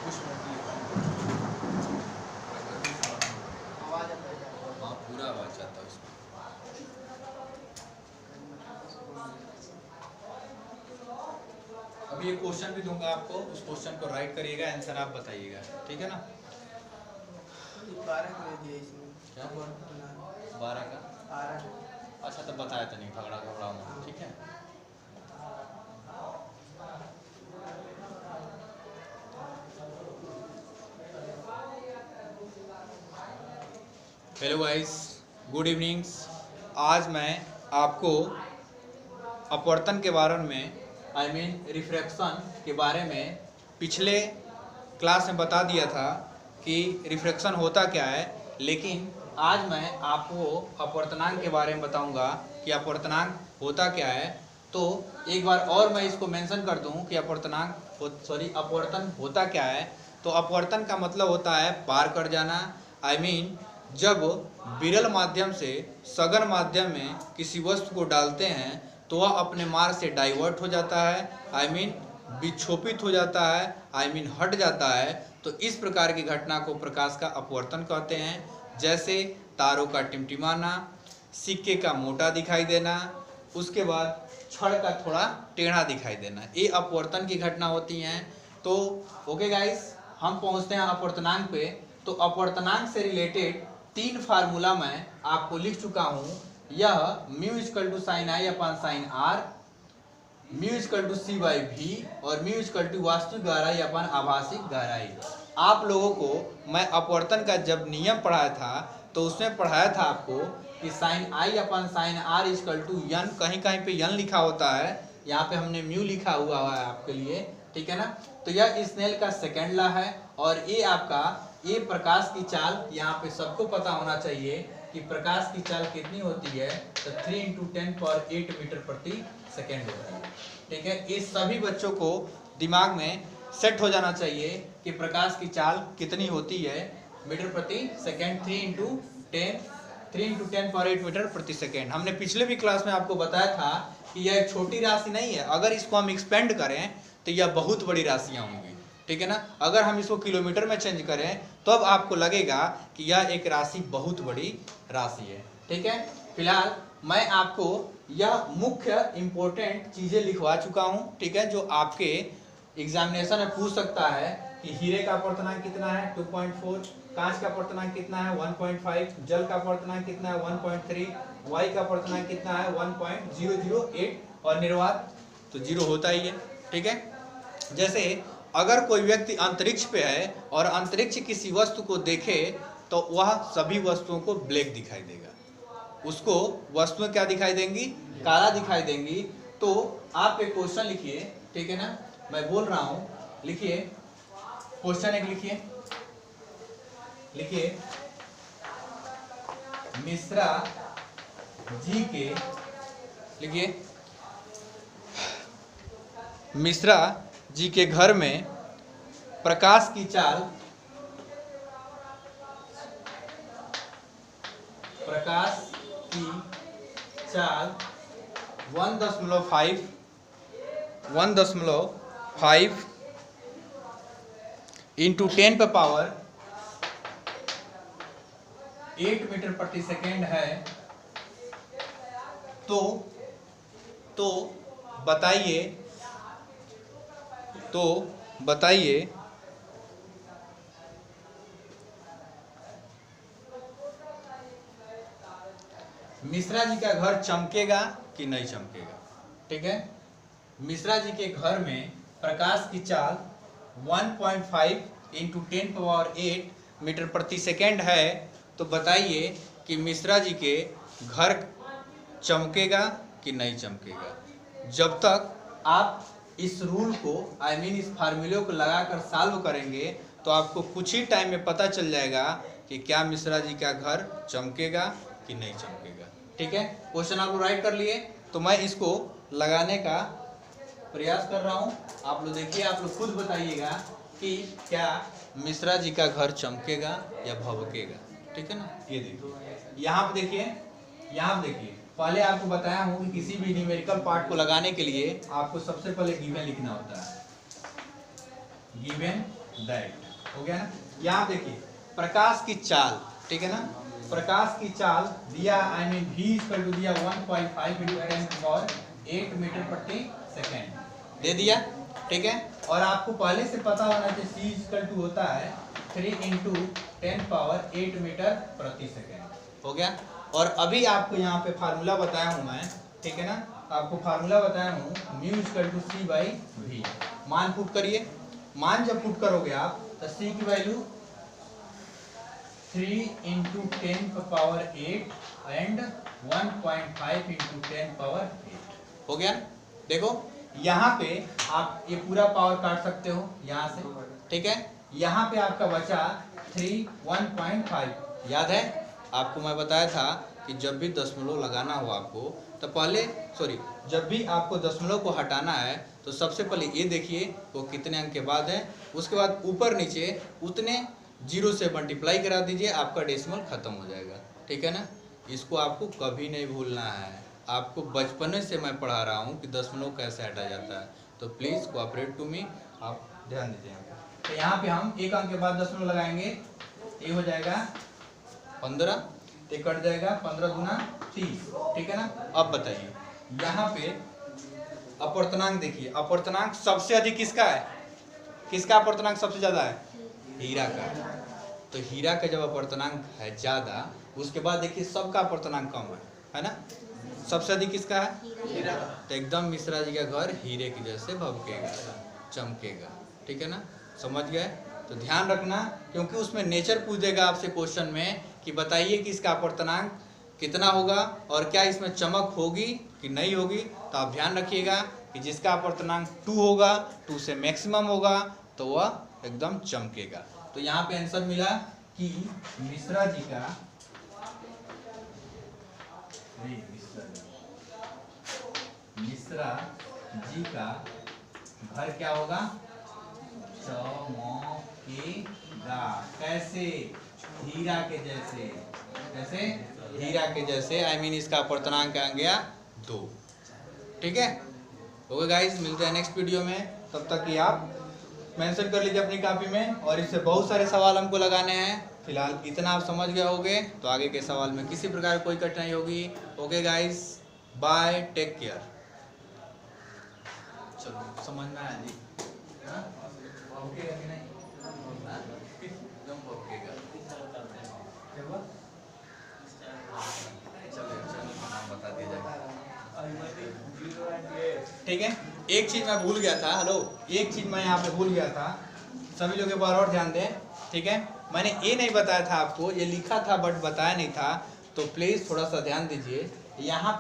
हाँ पूरा आवाज आता है उसमें। अभी एक क्वेश्चन भी दूंगा आपको, उस क्वेश्चन को राइट करिएगा, आंसर आप बताइएगा, ठीक है ना। 12 कर दिया इसमें। क्या 12 का? अच्छा तो बताया तो नहीं, झगड़ा घबराऊंगा, ठीक है। Hello guys, good evenings. आज मैं आपको अपवर्तन के बारे में रिफ्रैक्शन के बारे में पिछले क्लास में बता दिया था कि रिफ्रैक्शन होता क्या है, लेकिन आज मैं आपको अपवर्तनांक के बारे में बताऊंगा कि अपवर्तनांक होता क्या है। तो एक बार और मैं इसको मेंशन कर दूं कि अपवर्तन होता क्या है। तो अपवर्तन का मतलब होता है पार कर जाना। जब विरल माध्यम से सघन माध्यम में किसी वस्तु को डालते हैं तो वह अपने मार्ग से डाइवर्ट हो जाता है, विक्षोपित हो जाता है, हट जाता है। तो इस प्रकार की घटना को प्रकाश का अपवर्तन कहते हैं। जैसे तारों का टिमटिमाना, सिक्के का मोटा दिखाई देना, उसके बाद छड़ का थोड़ा टेढ़ा दिखाई देना, ये अपवर्तन की घटना होती हैं। तो ओके गाइस, हम पहुंचते हैं अपवर्तनांक पे। तो अपवर्तनांक से रिलेटेड 3 फार्मूला मैं आपको लिख चुका हूं। यह mu equal to sine I upon sine R, mu equal to C by V और म्यू इक्वल टू वास्तविक गहराई अपन आभासिक गहराई। आप लोगों को मैं अपवर्तन का जब नियम पढ़ाया था तो उसमें पढ़ाया था आपको कि sine I upon sine R equal to N, कहीं कहीं पे यन लिखा होता है, यहाँ पे हमने म्यू लिखा हुआ है आपके लिए, ठीक है ना। तो यह स्नेल का सेकेंड लॉ है और ये आपका ये प्रकाश की चाल, यहाँ पे सबको पता होना चाहिए कि प्रकाश की चाल कितनी होती है, तो 3 × 10⁸ मीटर प्रति सेकेंड होती है, ठीक है। इस सभी बच्चों को दिमाग में सेट हो जाना चाहिए कि प्रकाश की चाल कितनी होती है, मीटर प्रति सेकेंड, 3 × 10⁸ मीटर प्रति सेकेंड। हमने पिछले भी क्लास में आपको बताया था कि यह एक छोटी राशि नहीं है। अगर इसको हम एक्सपेंड करें तो यह बहुत बड़ी राशियाँ होंगी, ठीक है ना। अगर हम इसको किलोमीटर में चेंज करें तो अब आपको लगेगा कि यह एक राशि बहुत बड़ी राशि है, ठीक है। फिलहाल मैं आपको यह मुख्य इंपॉर्टेंट चीज़ें लिखवा चुका हूँ, ठीक है, जो आपके एग्जामिनेशन में पूछ सकता है कि हीरे का अपवर्तनांक कितना है 2.4, कांच का अपवर्तनांक कितना है 1.5, जल का अपवर्तनांक कितना है 1.3, वायु का अपवर्तनांक कितना है 1.008 और निर्वात तो 0 होता ही है, ठीक है। जैसे अगर कोई व्यक्ति अंतरिक्ष पे है और अंतरिक्ष किसी वस्तु को देखे तो वह सभी वस्तुओं को ब्लैक दिखाई देगा, उसको वस्तुएं क्या दिखाई देंगी, काला दिखाई देंगी। तो आप एक क्वेश्चन लिखिए, ठीक है ना, मैं बोल रहा हूं, लिखिए क्वेश्चन एक लिखिए मिश्रा जी के, लिखिए मिश्रा जी के घर में प्रकाश की चाल 1.5 इंटू 10⁸ मीटर प्रति सेकेंड है। तो बताइए मिश्रा जी का घर चमकेगा कि नहीं चमकेगा, ठीक है। मिश्रा जी के घर में प्रकाश की चाल 1.5 इंटू 10⁸ मीटर प्रति सेकेंड है। तो बताइए कि मिश्रा जी के घर चमकेगा कि नहीं चमकेगा। जब तक आप इस रूल को इस फार्मूले को लगाकर सॉल्व करेंगे तो आपको कुछ ही टाइम में पता चल जाएगा कि क्या मिश्रा जी का घर चमकेगा कि नहीं चमकेगा, ठीक है। क्वेश्चन आप लोग राइट कर लिए, तो मैं इसको लगाने का प्रयास कर रहा हूं। आप लोग देखिए, आप लोग खुद बताइएगा कि क्या मिश्रा जी का घर चमकेगा या भभकेगा, ठीक है ना। ये देखिए यहाँ पे देखिए, पहले आपको बताया हूँ कि किसी भी न्यूमेरिकल पार्ट को लगाने के लिए आपको सबसे पहले गिवन लिखना होता है, गिवन दैट। हो गया ना। यहाँ देखिए प्रकाश की चाल, ठीक है ना, प्रकाश की चाल दिया I mean v equal to दिया 1.5 इंटू 10⁸ मीटर प्रति सेकेंड दे दिया, ठीक है। और आपको पहले से पता होना चाहिए c इक्वल टू होता है 3 इंटू 10⁸ मीटर प्रति सेकेंड। हो गया। और अभी आपको यहाँ पे फार्मूला बताया हूँ मैं, ठीक है ना, आपको फार्मूला बताया हूँ mu equal to c by V. मान पुट करिए, मान जब पुट करोगे आप तो c की वैल्यू 3 इंटू 10⁸ एंड 1.5 इंटू 10⁸ हो गया। देखो यहाँ पे आप ये पूरा पावर काट सकते हो यहाँ से, ठीक है। यहाँ पे आपका बचा 3 1.5। याद है आपको मैं बताया था कि जब भी दशमलव लगाना हो आपको तो पहले जब भी आपको दशमलव को हटाना है तो सबसे पहले ये देखिए वो कितने अंक के बाद है, उसके बाद ऊपर नीचे उतने जीरो से मल्टीप्लाई करा दीजिए, आपका डेसिमल खत्म हो जाएगा, ठीक है ना। इसको आपको कभी नहीं भूलना है। आपको बचपन से मैं पढ़ा रहा हूँ कि दशमलव कैसे हटा जाता है, तो प्लीज़ कोऑपरेट टू मी, आप ध्यान दीजिए यहाँ पे। तो यहाँ पे हम एक अंक के बाद दशमलव लगाएंगे, ये हो जाएगा 15, ये कट जाएगा 15 दूना 30, ठीक है ना। अब बताइए यहाँ पे अपवर्तनांक देखिए, अपवर्तनांक सबसे अधिक किसका है, किसका अपवर्तनांक सबसे ज़्यादा है, हीरा का। तो हीरा का जब अपवर्तनांक है ज़्यादा, उसके बाद देखिए सबका अपवर्तनांक कम है ना। सबसे अधिक किसका है, हीरा। तो एकदम मिश्रा जी का घर हीरे की जैसे भभकेगा, चमकेगा, ठीक है ना। समझ गए। तो ध्यान रखना क्योंकि उसमें नेचर पूछ देगा आपसे क्वेश्चन में कि बताइए कि इसका अपवर्तनांक कितना होगा और क्या इसमें चमक होगी कि नहीं होगी। तो आप ध्यान रखिएगा कि जिसका अपवर्तनांक 2 होगा, 2 से मैक्सिमम होगा तो वह एकदम चमकेगा। तो यहाँ पे आंसर मिला कि मिश्रा जी का घर क्या होगा, चमकेगा। कैसे, हीरा के जैसे। कैसे, हीरा के जैसे। आई मीन इसका अपवर्तनांक आ गया 2, ठीक है। ओके गाइस, मिलते हैं नेक्स्ट वीडियो में। तब तक कि आप मेंशन कर लीजिए अपनी कॉपी में, और इससे बहुत सारे सवाल हमको लगाने हैं। फिलहाल इतना आप समझ गए होंगे, तो आगे के सवाल में किसी प्रकार कोई कठिनाई होगी। Okay guys, bye, take care. चलो समझ में आया जी, ओके कि नहीं, एकदम ओकेगा। बता दिया जाएगा, ठीक है। एक चीज मैं भूल गया था, हेलो, एक चीज मैं यहाँ पे भूल गया था, सभी लोग एक बार और ध्यान दें, ठीक है। मैंने ये नहीं बताया था आपको, ये लिखा था बट बताया नहीं था, तो प्लीज थोड़ा सा ध्यान दीजिए। यहाँ पर